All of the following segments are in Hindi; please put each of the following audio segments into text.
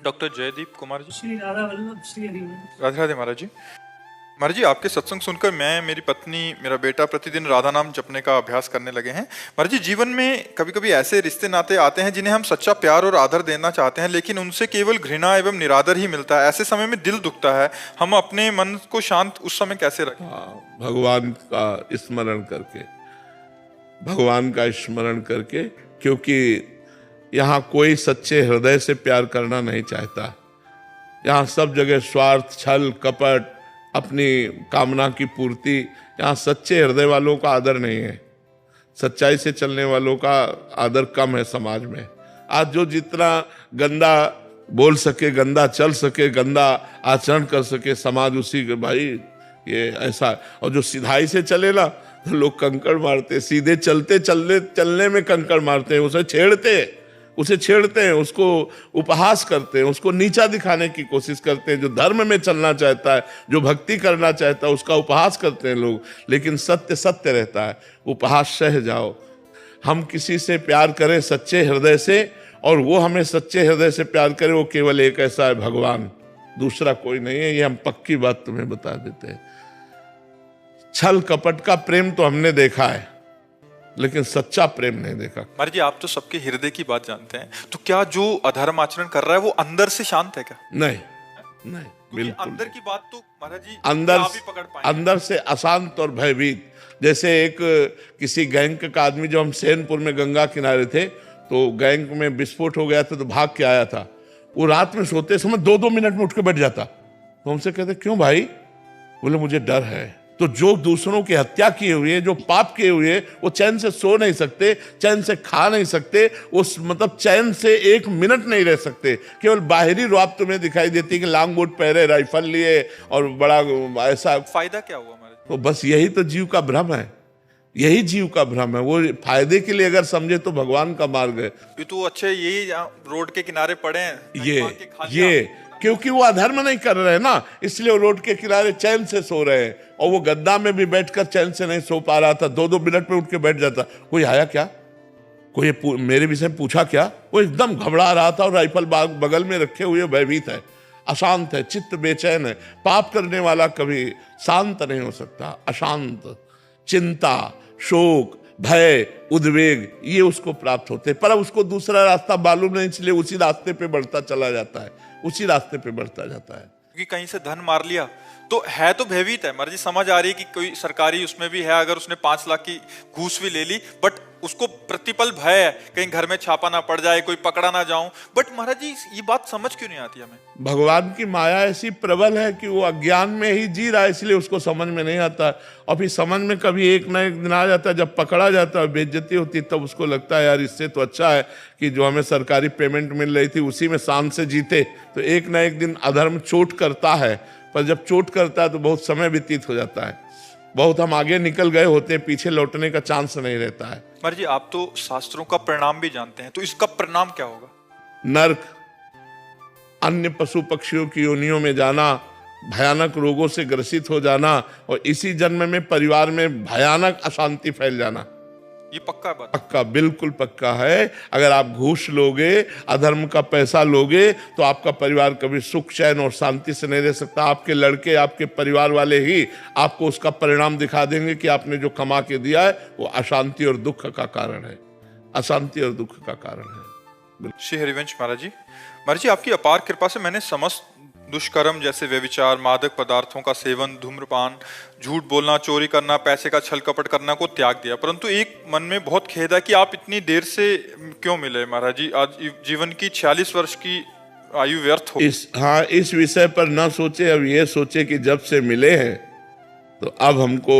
डॉक्टर जयदीप कुमार जी। श्री राधा वल्लभ श्री हरिवंश। राधे राधे महाराज जी। महाराज जी, आपके सत्संग सुनकर मैं, मेरी पत्नी, मेरा बेटा प्रतिदिन राधा नाम जपने का अभ्यास करने लगे हैं। महाराज जी, जीवन में कभी कभी ऐसे रिश्ते नाते आते हैं जिन्हें हम सच्चा प्यार और आदर देना चाहते हैं, लेकिन उनसे केवल घृणा एवं निरादर ही मिलता है। ऐसे समय में दिल दुखता है। हम अपने मन को शांत उस समय कैसे रखें? भगवान का स्मरण करके, भगवान का स्मरण करके, क्योंकि यहाँ कोई सच्चे हृदय से प्यार करना नहीं चाहता। यहाँ सब जगह स्वार्थ, छल, कपट, अपनी कामना की पूर्ति। यहाँ सच्चे हृदय वालों का आदर नहीं है, सच्चाई से चलने वालों का आदर कम है समाज में। आज जो जितना गंदा बोल सके, गंदा चल सके, गंदा आचरण कर सके, समाज उसी के, भाई ये ऐसा। और जो सिधाई से चले ना, तो लोग कंकड़ मारते, सीधे चलते चलने में कंकड़ मारते हैं, उसे छेड़ते हैं, उसको उपहास करते हैं, उसको नीचा दिखाने की कोशिश करते हैं। जो धर्म में चलना चाहता है, जो भक्ति करना चाहता है, उसका उपहास करते हैं लोग। लेकिन सत्य सत्य रहता है, उपहास सह जाओ। हम किसी से प्यार करें सच्चे हृदय से, और वो हमें सच्चे हृदय से प्यार करे, वो केवल एक ऐसा है, भगवान, दूसरा कोई नहीं है। ये हम पक्की बात तुम्हें बता देते हैं। छल कपट का प्रेम तो हमने देखा है, लेकिन सच्चा प्रेम नहीं देखा। महाराज जी, आप तो सबके हृदय की बात जानते हैं, तो क्या जो अधर्म आचरण कर रहा है वो अंदर से शांत है क्या? नहीं, बिल्कुल अंदर की बात तो महाराज जी अंदर आप ही पकड़ पाएंगे। अंदर से अशांत और भयभीत। जैसे एक किसी गैंग का आदमी, जो हम सैनपुर में गंगा किनारे थे, तो गैंग में विस्फोट हो गया था, तो भाग के आया था। वो रात में सोते समय 2-2 मिनट में उठ के बैठ जाता। तो हमसे कहते, क्यों भाई? बोले, मुझे डर है। तो जो दूसरों की हत्या किए हुए, जो पाप किए हुए, वो चैन से सो नहीं सकते, चैन से खा नहीं सकते, उस मतलब चैन से 1 मिनट नहीं रह सकते। केवल बाहरी रुआब तुम्हें दिखाई देती है कि लांग बूट पहरे, राइफल लिए और बड़ा ऐसा। फायदा क्या हुआ महाराज? तो बस यही तो जीव का भ्रम है, यही जीव का भ्रम है। वो फायदे के लिए अगर समझे तो भगवान का मार्ग है। ये तो अच्छे, यही रोड के किनारे पड़े हैं, ये क्योंकि वो अधर्म नहीं कर रहे हैं ना, इसलिए वो रोड के किनारे चैन से सो रहे हैं। और वो गद्दा में भी बैठकर चैन से नहीं सो पा रहा था, 2-2 मिनट में उठ के बैठ जाता। कोई आया क्या, कोई मेरे विषय में पूछा क्या? वो एकदम घबरा रहा था और राइफल बगल में रखे हुए भयभीत है, अशांत है, चित्त बेचैन है। पाप करने वाला कभी शांत नहीं हो सकता। अशांत, चिंता, शोक, भय, उद्वेग, ये उसको प्राप्त होते, पर उसको दूसरा रास्ता मालूम नहीं, इसलिए उसी रास्ते पे बढ़ता चला जाता है, उसी रास्ते पे बढ़ता जाता है। क्योंकि कहीं से धन मार लिया तो है, तो भयभीत है। मर्जी समझ आ रही है कि कोई सरकारी उसमें भी है, अगर उसने 5 लाख की घूस भी ले ली, बट उसको प्रतिपल भय है कहीं घर में छापा ना पड़ जाए, कोई पकड़ा ना जाऊं। बट महाराज जी, ये बात समझ क्यों नहीं आती हमें? भगवान की माया ऐसी प्रबल है कि वो अज्ञान में ही जी रहा है, इसलिए उसको समझ में नहीं आता। और फिर समझ में कभी एक ना एक दिन आ जाता है, जब पकड़ा जाता है, बेइज्जती होती है, तब उसको लगता है यार इससे तो अच्छा है कि जो हमें सरकारी पेमेंट मिल रही थी उसी में शान से जीते। तो एक ना एक दिन अधर्म चोट करता है, पर जब चोट करता है तो बहुत समय व्यतीत हो जाता है, बहुत हम आगे निकल गए होते हैं, पीछे लौटने का चांस नहीं रहता है। महाराज जी, आप तो शास्त्रों का परिणाम भी जानते हैं, तो इसका परिणाम क्या होगा? नरक, अन्य पशु पक्षियों की योनियों में जाना, भयानक रोगों से ग्रसित हो जाना, और इसी जन्म में परिवार में भयानक अशांति फैल जाना। ये पक्का बात? पक्का, बिल्कुल पक्का है। अगर आप घूस लोगे, अधर्म का पैसा लोगे, तो आपका परिवार कभी सुख, चैन और शांति से नहीं रह सकता। आपके लड़के, आपके परिवार वाले ही आपको उसका परिणाम दिखा देंगे कि आपने जो कमा के दिया है वो अशांति और दुख का कारण है, अशांति और दुख का कारण है। श्री हरिवंश महाराज जी, महाराज जी, आपकी अपार कृपा से मैंने समस्त दुष्कर्म जैसे व्यभिचार, मादक पदार्थों का सेवन, धूम्रपान, झूठ बोलना, चोरी करना, पैसे का छल कपट करना को त्याग दिया। परंतु एक मन में बहुत खेद है कि आप इतनी देर से क्यों मिले महाराज जी? आज जीवन की 46 वर्ष की आयु व्यर्थ हो। इस विषय पर न सोचे, अब ये सोचे कि जब से मिले हैं तो अब हमको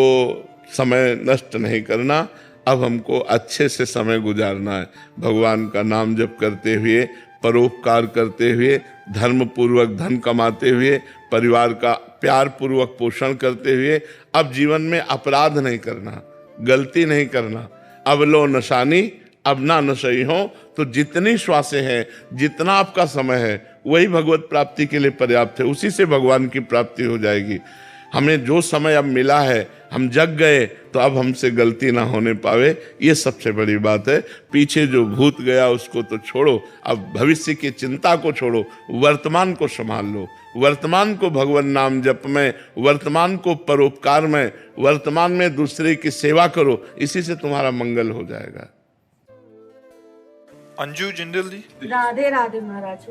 समय नष्ट नहीं करना, अब हमको अच्छे से समय गुजारना है। भगवान का नाम जप करते हुए, परोपकार करते हुए, धर्म पूर्वक धन कमाते हुए, परिवार का प्यार पूर्वक पोषण करते हुए, अब जीवन में अपराध नहीं करना, गलती नहीं करना। अब लो नशानी, अब ना नशई हो। तो जितनी श्वासें हैं, जितना आपका समय है, वही भगवत प्राप्ति के लिए पर्याप्त है, उसी से भगवान की प्राप्ति हो जाएगी। हमें जो समय अब मिला है, हम जग गए तो अब हमसे गलती ना होने पावे, ये सबसे बड़ी बात है। पीछे जो भूत गया उसको तो छोड़ो, अब भविष्य की चिंता को छोड़ो, वर्तमान को संभाल लो। वर्तमान को भगवान नाम जप में, वर्तमान को परोपकार में, वर्तमान में दूसरे की सेवा करो, इसी से तुम्हारा मंगल हो जाएगा। अंजू जिंदल जी। राधे राधे महाराज।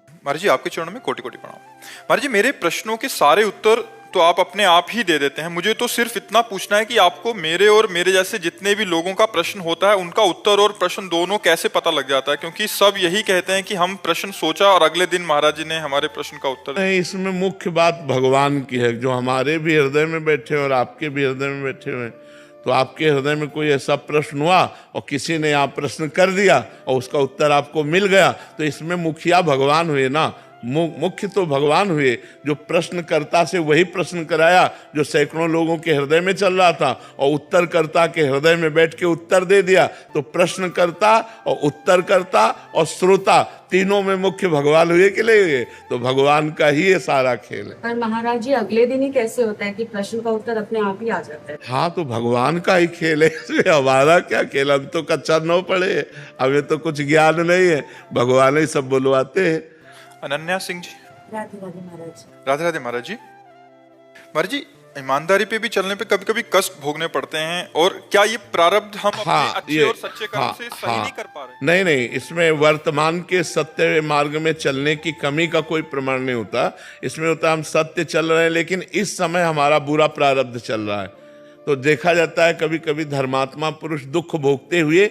महाराज जी आपके चरणों में कोटि कोटि प्रणाम। महाराज जी मेरे प्रश्नों के सारे उत्तर तो आप अपने आप ही दे देते हैं, मुझे तो सिर्फ इतना पूछना है कि आपको मेरे और मेरे जैसे जितने भी लोगों का प्रश्न होता है उनका उत्तर और प्रश्न दोनों कैसे पता लग जाता है, क्योंकि सब यही कहते हैं कि हम प्रश्न सोचा और अगले दिन महाराज जी ने हमारे प्रश्न का उत्तर दिया। नहीं, इसमें मुख्य बात भगवान की है, जो हमारे भी हृदय में बैठे और आपके भी हृदय में बैठे हुए। तो आपके हृदय में कोई ऐसा प्रश्न हुआ और किसी ने आप प्रश्न कर दिया और उसका उत्तर आपको मिल गया, तो इसमें मुखिया भगवान हुए ना, मुख्य तो भगवान हुए। जो प्रश्नकर्ता से वही प्रश्न कराया जो सैकड़ों लोगों के हृदय में चल रहा था, और उत्तरकर्ता के हृदय में बैठ के उत्तर दे दिया। तो प्रश्नकर्ता और उत्तरकर्ता और श्रोता तीनों में मुख्य भगवान हुए कि नहीं हुए? तो भगवान का ही ये सारा खेल है। पर महाराज जी अगले दिन ही कैसे होता है कि प्रश्न का उत्तर अपने आप ही आ जाता है? हाँ, तो भगवान का ही खेल है, इसमें हमारा क्या खेल? हम तो कच्चा न पड़े, हमें तो कुछ ज्ञान नहीं है, भगवान ही सब बुलवाते हैं। अनन्या सिंह जी। राधे राधे महाराज। राधे राधे महाराज जी। महाराज जी ईमानदारी पे भी चलने पे कभी कभी कष्ट भोगने पड़ते हैं, और क्या ये प्रारब्ध हम अपने अच्छे और सच्चे कर्म से सही नहीं कर पा रहे? नहीं नहीं, इसमें वर्तमान के सत्य मार्ग में चलने की कमी का कोई प्रमाण नहीं होता। इसमें होता हम सत्य चल रहे हैं, लेकिन इस समय हमारा बुरा प्रारब्ध चल रहा है। तो देखा जाता है कभी कभी धर्मात्मा पुरुष दुख भोगते हुए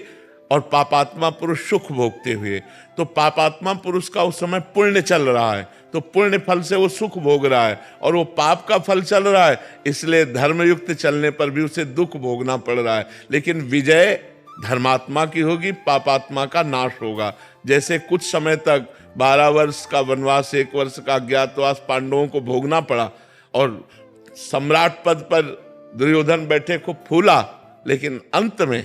और पापात्मा पुरुष सुख भोगते हुए। तो पापात्मा पुरुष का उस समय पुण्य चल रहा है, तो पुण्य फल से वो सुख भोग रहा है, और वो पाप का फल चल रहा है, इसलिए धर्मयुक्त चलने पर भी उसे दुख भोगना पड़ रहा है। लेकिन विजय धर्मात्मा की होगी, पापात्मा का नाश होगा। जैसे कुछ समय तक 12 वर्ष का वनवास, 1 वर्ष का अज्ञातवास पांडवों को भोगना पड़ा, और सम्राट पद पर दुर्योधन बैठे खूब फूला, लेकिन अंत में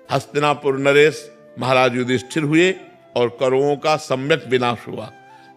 हस्तिनापुर नरेश महाराज युधिष्ठिर हुए और कौरवों का सम्यक विनाश हुआ।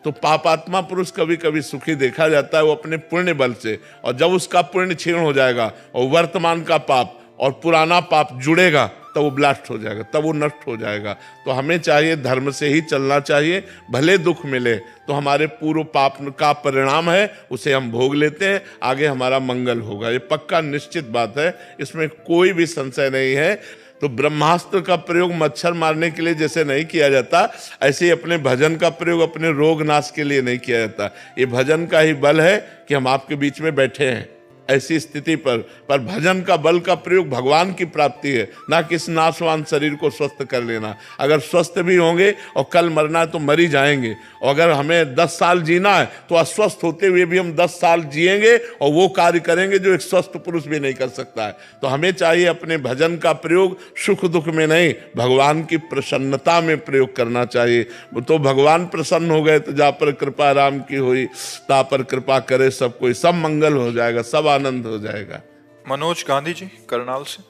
तो पापात्मा पुरुष कभी कभी सुखी देखा जाता है वो अपने पुण्य बल से, और जब उसका पुण्य क्षीण हो जाएगा और वर्तमान का पाप और पुराना पाप जुड़ेगा तब वो ब्लास्ट हो जाएगा, तब वो नष्ट हो जाएगा। तो हमें चाहिए धर्म से ही चलना चाहिए, भले दुख मिले तो हमारे पूर्व पाप का परिणाम है, उसे हम भोग लेते हैं, आगे हमारा मंगल होगा। ये पक्का निश्चित बात है, इसमें कोई भी संशय नहीं है। तो ब्रह्मास्त्र का प्रयोग मच्छर मारने के लिए जैसे नहीं किया जाता, ऐसे ही अपने भजन का प्रयोग अपने रोग नाश के लिए नहीं किया जाता। ये भजन का ही बल है कि हम आपके बीच में बैठे हैं ऐसी स्थिति पर भजन का बल का प्रयोग भगवान की प्राप्ति है, ना कि इस नाशवान शरीर को स्वस्थ कर लेना। अगर स्वस्थ भी होंगे और कल मरना है तो मर ही जाएंगे, और अगर हमें 10 साल जीना है तो अस्वस्थ होते हुए भी हम 10 साल जिएंगे और वो कार्य करेंगे जो एक स्वस्थ पुरुष भी नहीं कर सकता है। तो हमें चाहिए अपने भजन का प्रयोग सुख दुख में नहीं, भगवान की प्रसन्नता में प्रयोग करना चाहिए। तो भगवान प्रसन्न हो गए तो जा पर कृपा राम की हुई, ता पर कृपा करे सब कोई, सब मंगल हो जाएगा, सब आनंद हो जाएगा। मनोज गांधी जी करनाल से।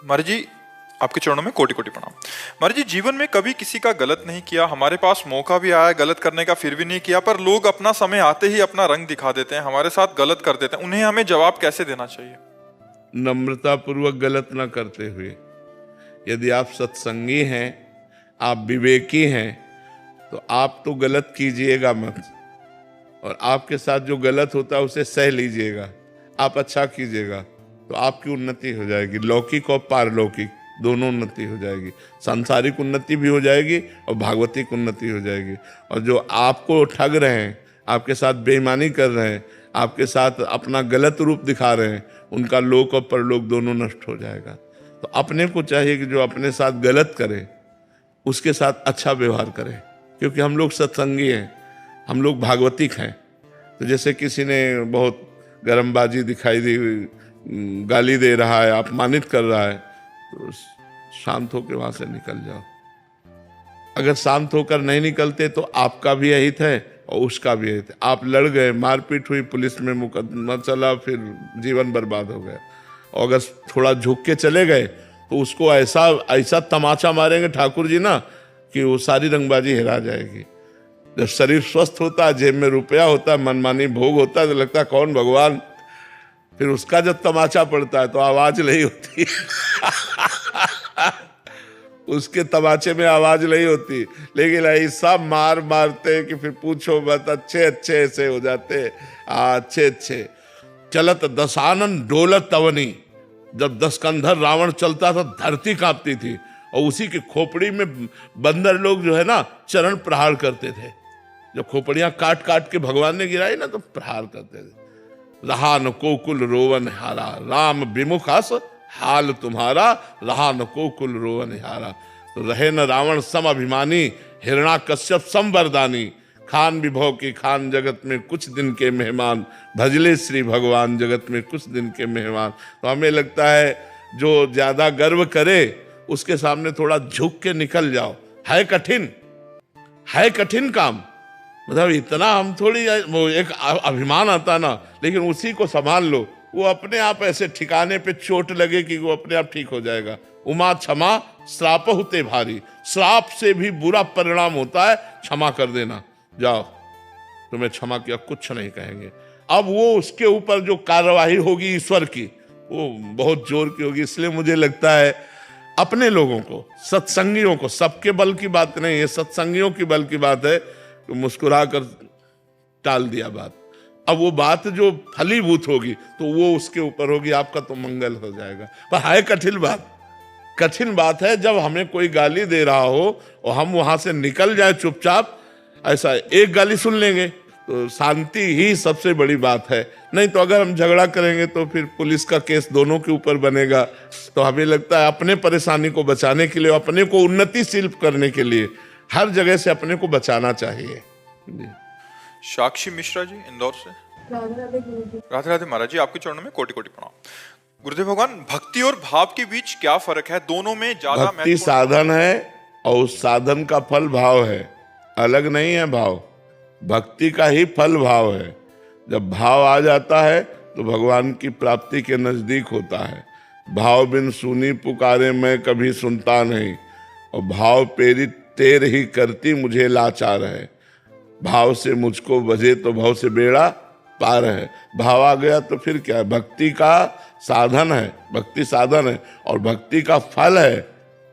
महाराज जी आपके चरणों में कोटि कोटि प्रणाम। महाराज जी जीवन में कभी किसी का गलत नहीं किया, हमारे पास मौका भी आया गलत करने का, फिर भी नहीं किया, पर लोग अपना समय आते ही अपना रंग दिखा देते हैं, हमारे साथ गलत कर देते हैं, उन्हें हमें जवाब कैसे देना चाहिए? नम्रता पूर्वक गलत ना करते हुए। यदि आप सत्संगी हैं, आप विवेकी हैं, तो आप तो गलत कीजिएगा मत, और आपके साथ जो गलत होता है उसे सह लीजिएगा। आप अच्छा कीजिएगा तो आपकी उन्नति हो जाएगी, लौकिक और पारलौकिक दोनों उन्नति हो जाएगी। सांसारिक उन्नति भी हो जाएगी और भागवतिक उन्नति हो जाएगी। और जो आपको ठग रहे हैं, आपके साथ बेईमानी कर रहे हैं, आपके साथ अपना गलत रूप दिखा रहे हैं, उनका लोक और परलोक दोनों नष्ट हो जाएगा। तो अपने को चाहिए कि जो अपने साथ गलत करे उसके साथ अच्छा व्यवहार करें, क्योंकि हम लोग सत्संगी हैं, हम लोग भागवतिक हैं। तो जैसे किसी ने बहुत गरमबाजी दिखाई दी, गाली दे रहा है, अपमानित कर रहा है, तो शांत होकर वहां से निकल जाओ। अगर शांत होकर नहीं निकलते तो आपका भी अहित है और उसका भी अहित है। आप लड़ गए, मारपीट हुई, पुलिस में मुकदमा चला, फिर जीवन बर्बाद हो गया। और अगर थोड़ा झुक के चले गए तो उसको ऐसा ऐसा तमाचा मारेंगे ठाकुर जी ना कि वो सारी रंगबाजी हिरा जाएगी। जब शरीर स्वस्थ होता है, जेब में रुपया होता है, मनमानी भोग होता है, तो लगता है कौन भगवान, फिर उसका जब तमाचा पड़ता है तो आवाज नहीं होती उसके तमाचे में आवाज नहीं होती, लेकिन ऐसा मार मारते कि फिर पूछो मत, अच्छे अच्छे ऐसे हो जाते, अच्छे अच्छे। चलत दशानन डोलत तवनी, जब 10 कंधर रावण चलता था धरती कांपती थी, और उसी की खोपड़ी में बंदर लोग जो है ना चरण प्रहार करते थे। जब खोपड़ियां काट काट के भगवान ने गिराई ना तो प्रहार करते थे। रहा न कोकुल रोवन हारा, राम विमुखास हाल तुम्हारा, रहा न कोकुल रोवन हारा। तो रहे न रावण सम अभिमानी, हिरणा कश्यप सम वरदानी, खान विभव की खान जगत में कुछ दिन के मेहमान, भजले श्री भगवान जगत में कुछ दिन के मेहमान। तो हमें लगता है जो ज्यादा गर्व करे उसके सामने थोड़ा झुक के निकल जाओ। है कठिन काम, मतलब इतना हम थोड़ी, वो एक अभिमान आता ना, लेकिन उसी को संभाल लो, वो अपने आप ऐसे ठिकाने पे चोट लगे कि वो अपने आप ठीक हो जाएगा। उमा क्षमा श्राप होते भारी, श्राप से भी बुरा परिणाम होता है क्षमा कर देना। जाओ, तुम्हें क्षमा किया, कुछ नहीं कहेंगे। अब वो उसके ऊपर जो कार्यवाही होगी ईश्वर की, वो बहुत जोर की होगी। इसलिए मुझे लगता है अपने लोगों को, सत्संगियों को, सबके बल की बात नहीं है, सत्संगियों की बल की बात है, तो मुस्कुरा कर टाल दिया बात। अब वो बात जो फलीभूत होगी तो वो उसके ऊपर होगी, आपका तो मंगल हो जाएगा। पर है कठिन बात है जब हमें कोई गाली दे रहा हो और हम वहां से निकल जाए चुपचाप। ऐसा एक गाली सुन लेंगे तो शांति ही सबसे बड़ी बात है, नहीं तो अगर हम झगड़ा करेंगे तो फिर पुलिस का केस दोनों के ऊपर बनेगा। तो हमें लगता है अपने परेशानी को बचाने के लिए, अपने को उन्नतिशील करने के लिए हर जगह से अपने को बचाना चाहिए। जी। साक्षी मिश्रा जी इंदौर से। राधे राधे महाराज जी, आपके चरणों में कोटि कोटि प्रणाम। गुरुदेव भगवान, भक्ति और भाव के बीच क्या फर्क है? दोनों में ज्यादा भक्ति साधन है और उस साधन का फल भाव है, अलग नहीं है। भाव भक्ति का ही फल भाव है। जब भाव आ जाता है तो भगवान की प्राप्ति के नजदीक होता है। भाव बिन सुनी पुकारे मैं कभी सुनता नहीं, और भाव पेरी तेर ही करती मुझे लाचार है। भाव से मुझको बजे तो भाव से बेड़ा पार है। भाव आ गया तो फिर क्या है? भक्ति का साधन है, भक्ति साधन है, और भक्ति का फल है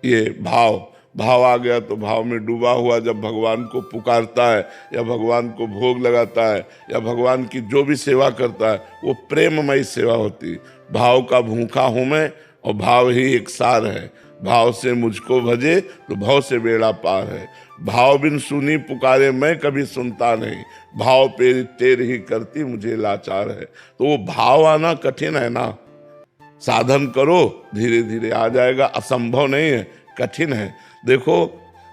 ये भाव। भाव आ गया तो भाव में डूबा हुआ जब भगवान को पुकारता है या भगवान को भोग लगाता है या भगवान की जो भी सेवा करता है वो प्रेममयी सेवा होती। भाव का भूखा हूं मैं और भाव ही एक सार है। भाव से मुझको भजे तो भाव से बेड़ा पार है। भाव बिन सुनी पुकारे मैं कभी सुनता नहीं, भाव पे तेर ही करती मुझे लाचार है। तो वो भाव आना कठिन है ना, साधन करो धीरे धीरे आ जाएगा। असंभव नहीं है, कठिन है। देखो,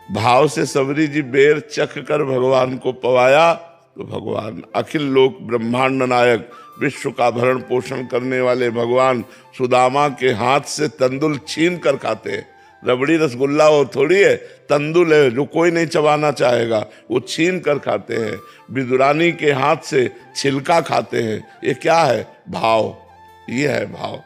भाव से सबरी जी बेर चख कर भगवान को पवाया तो भगवान अखिल लोक ब्रह्मांड नायक, विश्व का भरण पोषण करने वाले भगवान सुदामा के हाथ से तंदुल छीन कर खाते हैं। रबड़ी रसगुल्ला वो थोड़ी है, तंदुल है जो कोई नहीं चबाना चाहेगा, वो छीन कर खाते हैं। विदुरानी के हाथ से छिलका खाते हैं। ये क्या है? भाव। ये है भाव।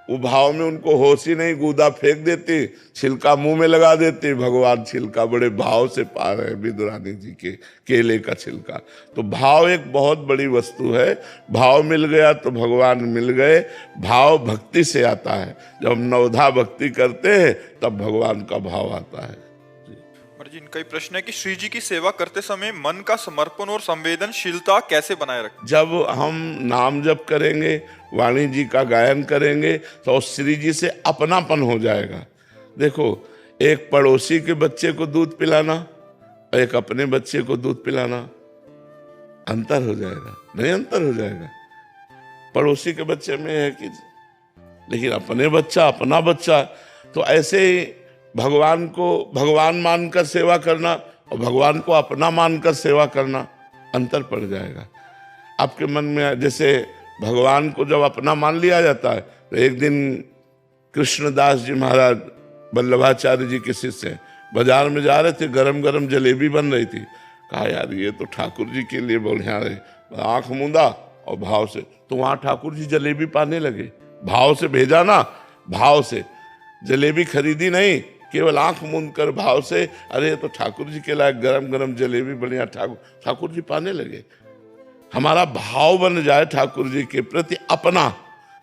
वो भाव में उनको होश ही नहीं, गूदा फेंक देती, छिलका मुंह में लगा देती। भगवान छिलका बड़े भाव से पा रहे हैं, विदुरानी जी के केले का छिलका। तो भाव एक बहुत बड़ी वस्तु है। भाव मिल गया तो भगवान मिल गए। भाव भक्ति से आता है। जब हम नवधा भक्ति करते हैं तब भगवान का भाव आता है। जी, इनका ही प्रश्न है कि श्री जी की सेवा करते समय मन का समर्पण और संवेदनशीलता कैसे बनाए रखें? जब हम नाम जप करेंगे, वाणी जी का गायन करेंगे तो श्री जी से अपनापन हो जाएगा। देखो, एक पड़ोसी के बच्चे को दूध पिलाना और एक अपने बच्चे को दूध पिलाना, अंतर हो जाएगा? नहीं, अंतर हो जाएगा। पड़ोसी के बच्चे में है कि, लेकिन अपने बच्चा, अपना बच्चा, तो ऐसे ही भगवान को भगवान मानकर सेवा करना और भगवान को अपना मानकर सेवा करना, अंतर पड़ जाएगा आपके मन में। जैसे भगवान को जब अपना मान लिया जाता है तो एक दिन कृष्णदास जी महाराज वल्लभाचार्य जी के शिष्य बाजार में जा रहे थे, गरम गरम जलेबी बन रही थी। कहा यार ये तो ठाकुर जी के लिए बढ़िया है। आंख मूंदा और भाव से, तो वहां ठाकुर जी जलेबी पाने लगे। भाव से भेजा ना, भाव से जलेबी खरीदी नहीं, केवल आंख मूंद कर भाव से, अरे तो ठाकुर जी के लायक गरम गरम जलेबी बढ़िया, ठाकुर जी पाने लगे। हमारा भाव बन जाए ठाकुर जी के प्रति अपना,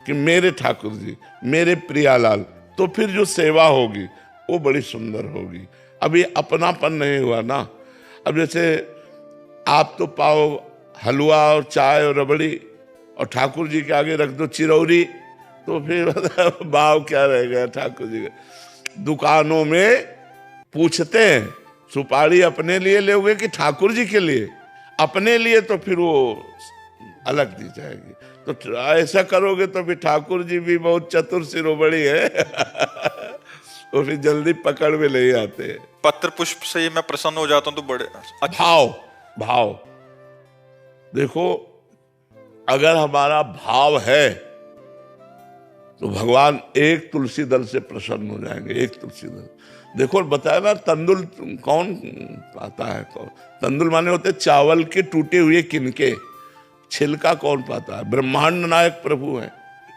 कि मेरे ठाकुर जी, मेरे प्रियालाल, तो फिर जो सेवा होगी वो बड़ी सुंदर होगी। अब ये अपनापन नहीं हुआ ना। अब जैसे आप तो पाओ हलवा और चाय और रबड़ी और ठाकुर जी के आगे रख दो चिरौरी, तो फिर भाव क्या रह गया ठाकुर जी का। दुकानों में पूछते हैं सुपारी अपने लिए लोगे कि ठाकुर जी के लिए? अपने लिए तो फिर वो अलग दी जाएगी। तो ऐसा करोगे तो फिर ठाकुर जी भी बहुत चतुर शिरोमणि है वो फिर जल्दी पकड़ में नहीं आते। पत्र पुष्प से मैं प्रसन्न हो जाता हूँ तो बड़े भाव, भाव देखो, अगर हमारा भाव है तो भगवान एक तुलसी दल से प्रसन्न हो जाएंगे। एक तुलसी दल, देखो बताया ना, तंदुल कौन पाता है? कौन? तंदुल माने होते चावल के टूटे हुए किनके, छिलका कौन पाता है? ब्रह्मांड नायक प्रभु है।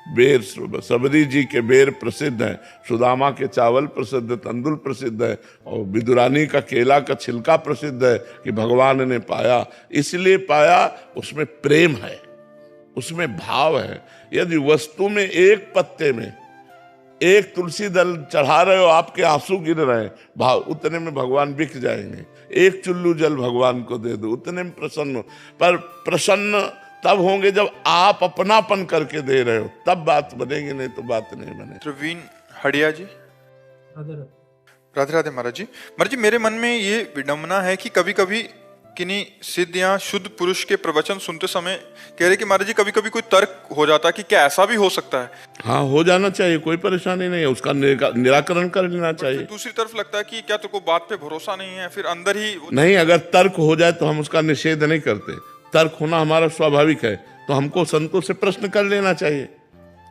बेर, सबरी जी के बेर प्रसिद्ध है, सुदामा के चावल प्रसिद्ध है, तंदुल प्रसिद्ध है, और विदुरानी का केला का छिलका प्रसिद्ध है कि भगवान ने पाया। इसलिए पाया, उसमें प्रेम है, उसमें भाव है। यदि वस्तु में एक पत्ते में एक तुलसी दल चढ़ा रहे हो, आपके आंसू गिर रहे हैं, भाव उतने में भगवान बिक जाएंगे। एक चुल्लू जल भगवान को दे दो, उतने में प्रसन्न हो। पर प्रसन्न तब होंगे जब आप अपनापन करके दे रहे हो, तब बात बनेगी, नहीं तो बात नहीं बने। प्रवीण हड़िया जी, राधे राधे महाराज जी। महाराज जी, मेरे मन में ये विडंबना है कि कभी कभी किन्हीं सिद्ध या शुद्ध पुरुष के प्रवचन सुनते समय कह रहे कि महाराज जी कभी कभी कोई तर्क हो जाता है कि क्या ऐसा भी हो सकता है? हाँ, हो जाना चाहिए, कोई परेशानी नहीं है, उसका निराकरण कर लेना चाहिए। दूसरी तरफ लगता है कि क्या तो को बात पे भरोसा नहीं है, फिर अंदर ही नहीं, अगर तर्क हो जाए तो हम उसका निषेध नहीं करते। तर्क होना हमारा स्वाभाविक है, तो हमको संतों से प्रश्न कर लेना चाहिए।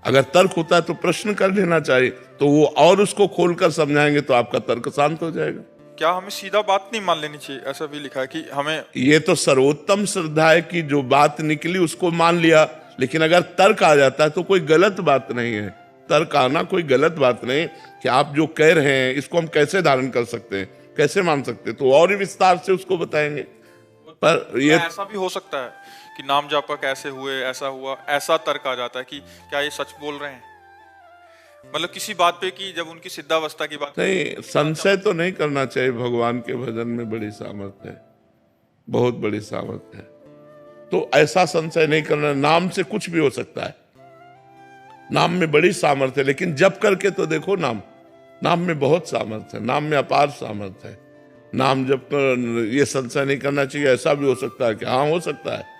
अगर तर्क होता है तो प्रश्न कर लेना चाहिए, तो वो और उसको खोलकर समझाएंगे तो आपका तर्क शांत हो जाएगा। क्या हमें सीधा बात नहीं मान लेनी चाहिए? ऐसा भी लिखा है कि हमें, ये तो सर्वोत्तम श्रद्धा है कि जो बात निकली उसको मान लिया, लेकिन अगर तर्क आ जाता है तो कोई गलत बात नहीं है। तर्क आना कोई गलत बात नहीं कि आप जो कह रहे हैं इसको हम कैसे धारण कर सकते हैं, कैसे मान सकते हैं, तो और ही विस्तार से उसको बताएंगे। पर ये ऐसा भी हो सकता है कि नाम जापक ऐसे हुए, ऐसा हुआ, ऐसा तर्क आ जाता है कि क्या ये सच बोल रहे हैं, मतलब किसी बात पे कि जब उनकी सिद्धावस्था की बात। नहीं, संशय तो नहीं करना चाहिए। भगवान के भजन में बड़ी सामर्थ्य है, बहुत बड़ी सामर्थ्य है, तो ऐसा संशय नहीं करना। नाम से कुछ भी हो सकता है, नाम में बड़ी सामर्थ्य है, लेकिन जप करके तो देखो, नाम में बहुत सामर्थ्य है, नाम में अपार सामर्थ्य है। नाम जप कर ये संशय नहीं करना चाहिए ऐसा भी हो सकता है कि हाँ, हो सकता है।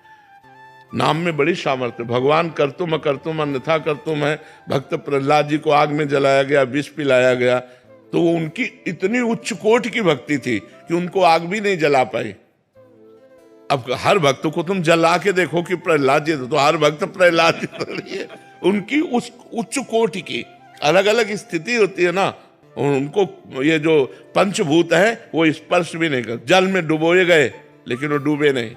नाम में बड़ी सामर्थ्य। भगवान करतुम अकर्तुम अन्यथा करतुम है। भक्त प्रहलाद जी को आग में जलाया गया, विष पिलाया गया, तो वो उनकी इतनी उच्च कोटि की भक्ति थी कि उनको आग भी नहीं जला पाई। अब हर भक्त को तुम जला के देखो कि प्रहलाद जी, तो हर भक्त प्रहलाद जी तो नहीं है। उनकी उस उच्च कोटि की अलग अलग स्थिति होती है ना। उनको ये जो पंचभूत है वो स्पर्श भी नहीं कर। जल में डुबोए गए लेकिन वो डूबे नहीं,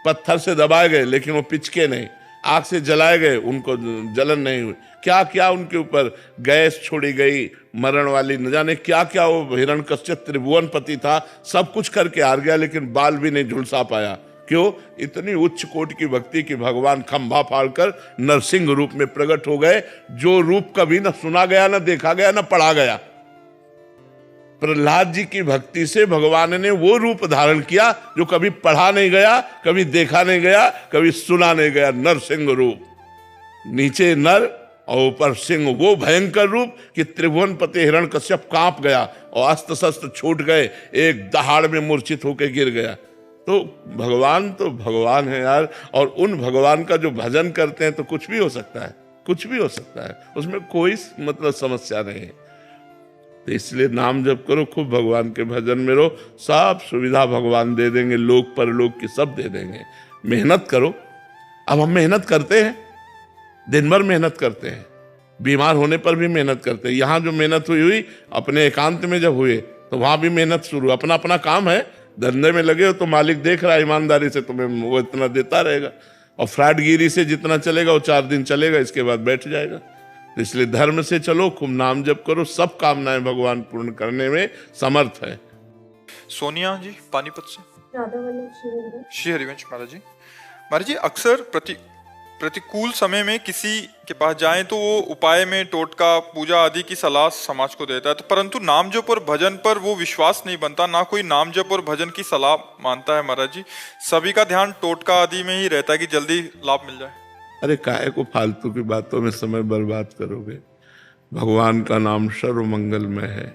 पत्थर से दबाए गए लेकिन वो पिचके नहीं, आग से जलाए गए उनको जलन नहीं हुई। क्या क्या उनके ऊपर गैस छोड़ी गई मरण वाली, न जाने क्या क्या। वो हिरण्यकश्यप त्रिभुवनपति था, सब कुछ करके हार गया, लेकिन बाल भी नहीं झुलसा पाया। क्यों? इतनी उच्च कोटि की भक्ति की भगवान खंभा फाड़कर नरसिंह रूप में प्रकट हो गए, जो रूप कभी न सुना गया, न देखा गया, न पढ़ा गया। प्रहलाद जी की भक्ति से भगवान ने वो रूप धारण किया जो कभी पढ़ा नहीं गया, कभी देखा नहीं गया, कभी सुना नहीं गया। नरसिंह रूप, नीचे नर और ऊपर सिंह, वो भयंकर रूप कि त्रिभुवनपति हिरण्यकश्यप कांप गया और अस्त्र शस्त्र छूट गए, एक दहाड़ में मूर्छित होकर गिर गया। तो भगवान है यार। और उन भगवान का जो भजन करते हैं तो कुछ भी हो सकता है, कुछ भी हो सकता है, उसमें कोई मतलब समस्या नहीं है। तो इसलिए नाम जप करो, खूब भगवान के भजन में रहो, सब सुविधा भगवान दे देंगे, लोक परलोक की सब दे देंगे। मेहनत करो। अब हम मेहनत करते हैं, दिन भर मेहनत करते हैं, बीमार होने पर भी मेहनत करते हैं। यहाँ जो मेहनत हुई अपने एकांत में जब हुए तो वहां भी मेहनत शुरू। अपना अपना काम है, धंधे में लगे हो तो मालिक देख रहा है ईमानदारी से, तुम्हें वो इतना देता रहेगा। और फ्रॉडगिरी से जितना चलेगा वो 4 दिन चलेगा, इसके बाद बैठ जाएगा। तो इसलिए धर्म से चलो, खूब नाम जप करो, सब कामनाएं भगवान पूर्ण करने में समर्थ है। सोनिया जी पानीपत से। राधा वल्लभ श्री श्री हरिवंश महाराज जी। महाराज जी, अक्सर प्रतिकूल समय में किसी के पास जाएं तो वो उपाय में टोटका पूजा आदि की सलाह समाज को देता है, तो परंतु नाम जप और भजन पर वो विश्वास नहीं बनता, ना कोई नाम जप और भजन की सलाह मानता है महाराज जी। सभी का ध्यान टोटका आदि में ही रहता है कि जल्दी लाभ मिल जाए। अरे काहे को फालतू की बातों में समय बर्बाद करोगे। भगवान का नाम सर्व मंगलमय है।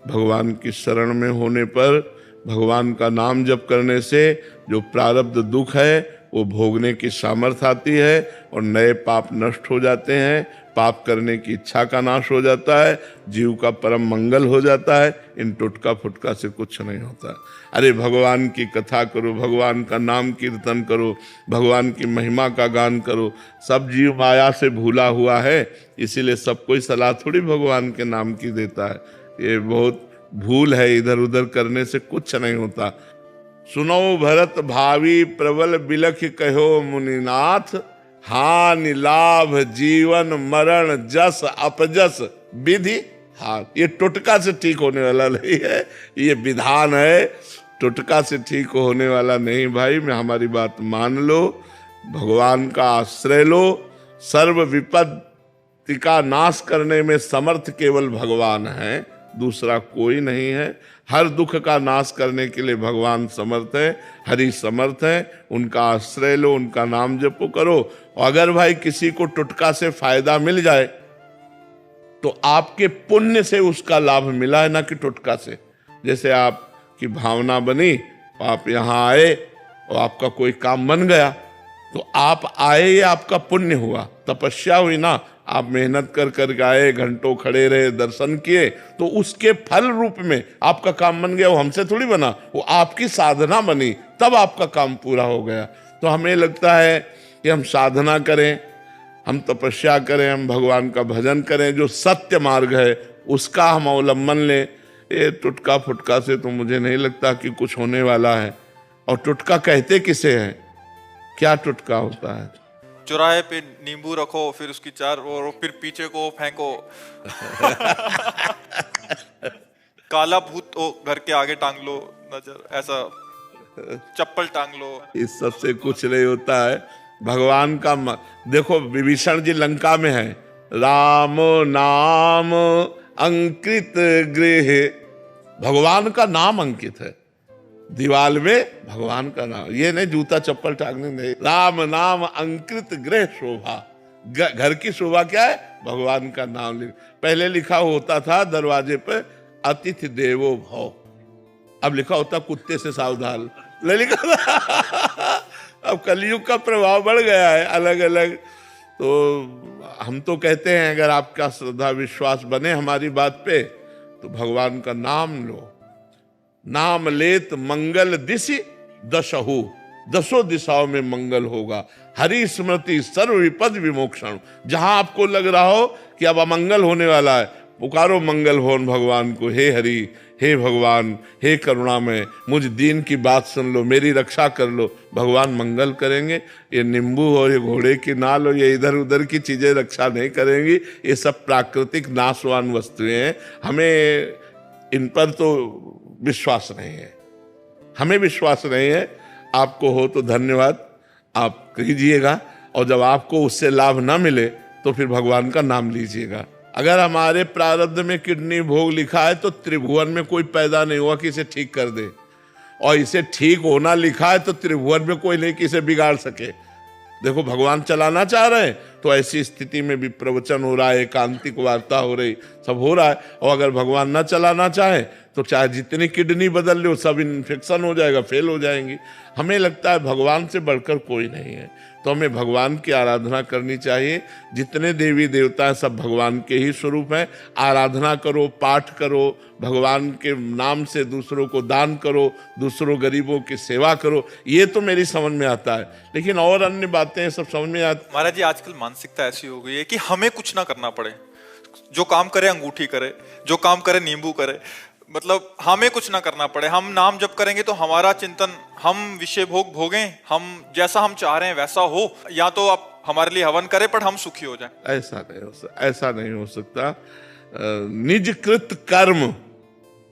भगवान की शरण में होने पर, भगवान का नाम जप करने से जो प्रारब्ध दुख है वो भोगने की सामर्थ्य आती है और नए पाप नष्ट हो जाते हैं, पाप करने की इच्छा का नाश हो जाता है, जीव का परम मंगल हो जाता है। इन टुटका फुटका से कुछ नहीं होता। अरे भगवान की कथा करो, भगवान का नाम कीर्तन करो, भगवान की महिमा का गान करो। सब जीव माया से भूला हुआ है, इसीलिए सब कोई सलाह थोड़ी भगवान के नाम की देता है। ये बहुत भूल है, इधर उधर करने से कुछ नहीं होता। सुनो भरत भावी प्रबल बिलख कहो मुनिनाथ, हानि लाभ जीवन मरण जस अपजस विधि हाथ। ये टुटका से ठीक होने वाला नहीं है, ये विधान है, टुटका से ठीक होने वाला नहीं। भाई मैं हमारी बात मान लो, भगवान का आश्रय लो। सर्व विपत्ति का नाश करने में समर्थ केवल भगवान है, दूसरा कोई नहीं है। हर दुख का नाश करने के लिए भगवान समर्थ है, हरि समर्थ है। उनका आश्रय लो, उनका नाम जपो करो। अगर भाई किसी को टुटका से फायदा मिल जाए तो आपके पुण्य से उसका लाभ मिला है, ना कि टुटका से। जैसे आपकी भावना बनी, आप यहाँ आए और आपका कोई काम बन गया, तो आप आए, ये आपका पुण्य हुआ, तपस्या हुई ना। आप मेहनत कर कर आए, घंटों खड़े रहे, दर्शन किए, तो उसके फल रूप में आपका काम बन गया। वो हमसे थोड़ी बना, वो आपकी साधना बनी, तब आपका काम पूरा हो गया। तो हमें लगता है कि हम साधना करें, हम तपस्या करें, हम भगवान का भजन करें, जो सत्य मार्ग है उसका हम अवलंबन लें। ये टुटका फुटका से तो मुझे नहीं लगता कि कुछ होने वाला है। और टुटका कहते किसे हैं, क्या टुटका होता है? चौराहे पे नींबू रखो, फिर उसकी चार और फिर पीछे को फेंको। काला भूत हो घर के आगे टांग लो, नजर ऐसा चप्पल टांग लो। इस सब से कुछ नहीं होता है। भगवान का देखो, विभीषण जी लंका में है, राम नाम अंकित गृह, भगवान का नाम अंकित है दीवाल में, भगवान का नाम। ये नहीं जूता चप्पल टांगने नहीं, राम नाम अंकित गृह शोभा। घर की शोभा क्या है? भगवान का नाम पहले लिखा होता था दरवाजे पे, अतिथि देवो भव। अब लिखा होता कुत्ते से सावधान, लिखा था। अब कलयुग का प्रभाव बढ़ गया है अलग अलग। तो हम तो कहते हैं अगर आपका श्रद्धा विश्वास बने हमारी बात पे, तो भगवान का नाम लो। नाम लेत मंगल दिशि दशहु, दसों दिशाओं में मंगल होगा। हरि स्मृति सर्व विपद विमोक्षण। जहां आपको लग रहा हो कि अब अमंगल होने वाला है, पुकारो मंगल भवन भगवान को, हे हरि, हे भगवान, हे करुणामय, मुझ दीन की बात सुन लो, मेरी रक्षा कर लो। भगवान मंगल करेंगे। ये नींबू और ये घोड़े की नाल और ये इधर उधर की चीजें रक्षा नहीं करेंगी। ये सब प्राकृतिक नाशवान वस्तुएं हैं, हमें इन पर तो विश्वास नहीं है, हमें विश्वास नहीं है। आपको हो तो धन्यवाद, आप कीजिएगा, और जब आपको उससे लाभ ना मिले तो फिर भगवान का नाम लीजिएगा। अगर हमारे प्रारब्ध में किडनी भोग लिखा है तो त्रिभुवन में कोई पैदा नहीं हुआ कि इसे ठीक कर दे, और इसे ठीक होना लिखा है तो त्रिभुवन में कोई नहीं कि इसे बिगाड़ सके। देखो भगवान चलाना चाह रहे हैं तो ऐसी स्थिति में भी प्रवचन हो रहा है, एकांतिक वार्ता हो रही, सब हो रहा है। और अगर भगवान ना चलाना चाहे तो चाहे जितनी किडनी बदल लो, सब इन्फेक्शन हो जाएगा, फेल हो जाएंगी। हमें लगता है भगवान से बढ़कर कोई नहीं है, तो हमें भगवान की आराधना करनी चाहिए। जितने देवी देवता हैं सब भगवान के ही स्वरूप हैं। आराधना करो, पाठ करो, भगवान के नाम से दूसरों को दान करो, दूसरों गरीबों की सेवा करो। ये तो मेरी समझ में आता है, लेकिन और अन्य बातें सब समझ में आती। महाराज जी आजकल मानसिकता ऐसी हो गई है कि हमें कुछ ना करना पड़े, जो काम करे अंगूठी करे, जो काम करे नींबू करे, मतलब हमें कुछ ना करना पड़े। हम नाम जप करेंगे तो हमारा चिंतन, हम विषय भोग भोगें, हम जैसा हम चाह रहे हैं वैसा हो, या तो आप हमारे लिए हवन करें पर हम सुखी हो जाएं। ऐसा नहीं हो सकता। निज कृत कर्म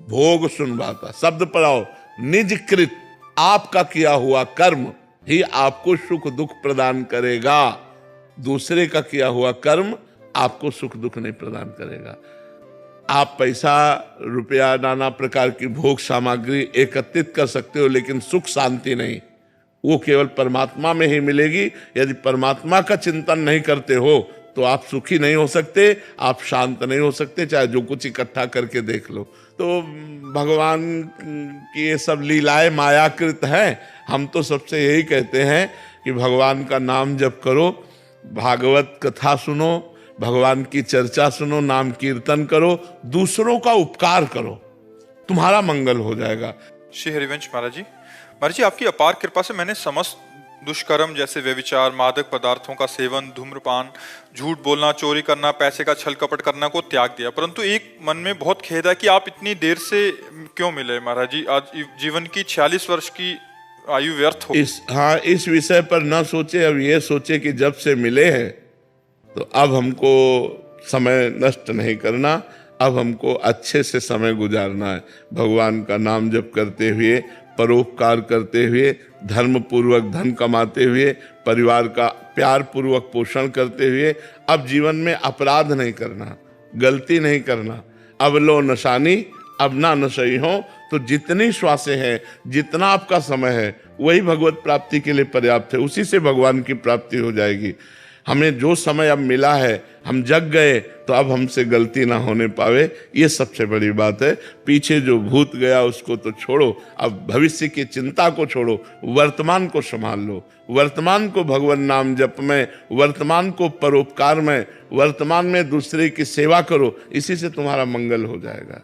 भोग सुनवाता, शब्द पढ़ाओ, निज कृत, आपका किया हुआ कर्म ही आपको सुख दुख प्रदान करेगा। दूसरे का किया हुआ कर्म आपको सुख दुख नहीं प्रदान करेगा। आप पैसा रुपया नाना प्रकार की भोग सामग्री एकत्रित कर सकते हो, लेकिन सुख शांति नहीं, वो केवल परमात्मा में ही मिलेगी। यदि परमात्मा का चिंतन नहीं करते हो तो आप सुखी नहीं हो सकते, आप शांत नहीं हो सकते, चाहे जो कुछ इकट्ठा करके देख लो। तो भगवान की ये सब लीलाएं मायाकृत हैं। हम तो सबसे यही कहते हैं कि भगवान का नाम जप करो, भागवत कथा सुनो, भगवान की चर्चा सुनो, नाम कीर्तन करो, दूसरों का उपकार करो, तुम्हारा मंगल हो जाएगा। श्री हरिवंश महाराज जी आपकी अपार कृपा से मैंने समस्त दुष्कर्म जैसे व्यभिचार, मादक पदार्थों का सेवन, धूम्रपान, झूठ बोलना, चोरी करना, पैसे का छल कपट करना को त्याग दिया। परंतु एक मन में बहुत खेद है कि आप इतनी देर से क्यों मिले महाराज जी? आज जीवन की 46 वर्ष की आयु व्यर्थ हो। इस विषय पर न सोचे, अब ये सोचे कि जब से मिले हैं तो अब हमको समय नष्ट नहीं करना, अब हमको अच्छे से समय गुजारना है। भगवान का नाम जप करते हुए, परोपकार करते हुए, धर्म पूर्वक धन कमाते हुए, परिवार का प्यार पूर्वक पोषण करते हुए, अब जीवन में अपराध नहीं करना, गलती नहीं करना। अब लो नशानी अब ना नशई हो। तो जितनी श्वासें हैं, जितना आपका समय है, वही भगवत प्राप्ति के लिए पर्याप्त है, उसी से भगवान की प्राप्ति हो जाएगी। हमें जो समय अब मिला है, हम जग गए तो अब हमसे गलती ना होने पावे, ये सबसे बड़ी बात है। पीछे जो भूत गया उसको तो छोड़ो, अब भविष्य की चिंता को छोड़ो, वर्तमान को संभाल लो। वर्तमान को भगवान नाम जप में, वर्तमान को परोपकार में, वर्तमान में दूसरे की सेवा करो, इसी से तुम्हारा मंगल हो जाएगा।